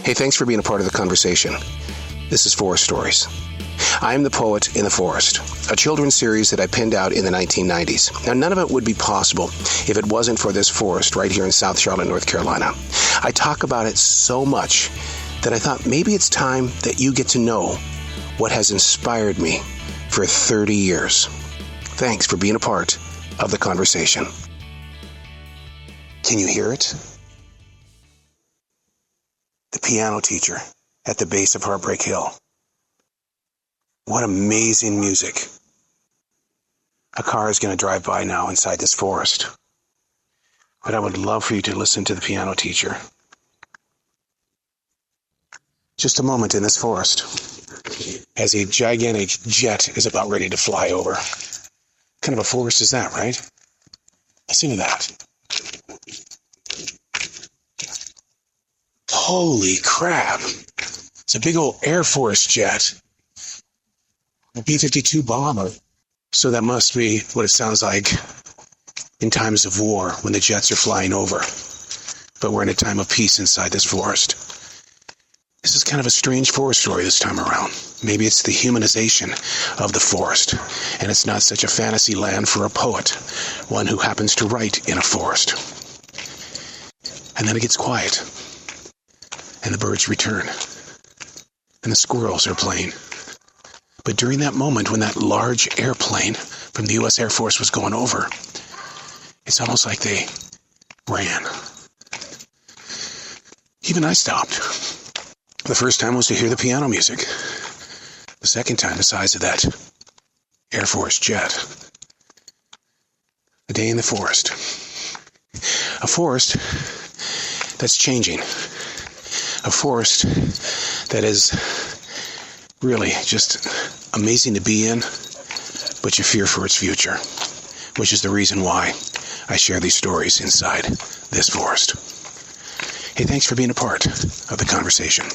Hey, thanks for being a part of the conversation. This is Forest Stories. I am the Poet in the Forest, a children's series that I penned out in the 1990s. Now, none of it would be possible if it wasn't for this forest right here in South Charlotte, North Carolina. I talk about it so much that I thought maybe it's time that you get to know what has inspired me for 30 years. Thanks for being a part of the conversation. Can you hear it? The piano teacher at the base of Heartbreak Hill. What amazing music. A car is going to drive by now inside this forest. But I would love for you to listen to the piano teacher. Just a moment in this forest as a gigantic jet is about ready to fly over. What kind of a forest is that, right? Listen to that. Holy crap. It's a big old Air Force jet. A B-52 bomber. So that must be what it sounds like in times of war when the jets are flying over. But we're in a time of peace inside this forest. This is kind of a strange forest story this time around. Maybe it's the humanization of the forest, and it's not such a fantasy land for a poet, one who happens to write in a forest. And then it gets quiet, and the birds return, and the squirrels are playing. But during that moment when that large airplane from the U.S. Air Force was going over, it's almost like they ran. Even I stopped. The first time was to hear the piano music. The second time, the size of that Air Force jet. A day in the forest. A forest that's changing. A forest that is really just amazing to be in, but you fear for its future, which is the reason why I share these stories inside this forest. Hey, thanks for being a part of the conversation.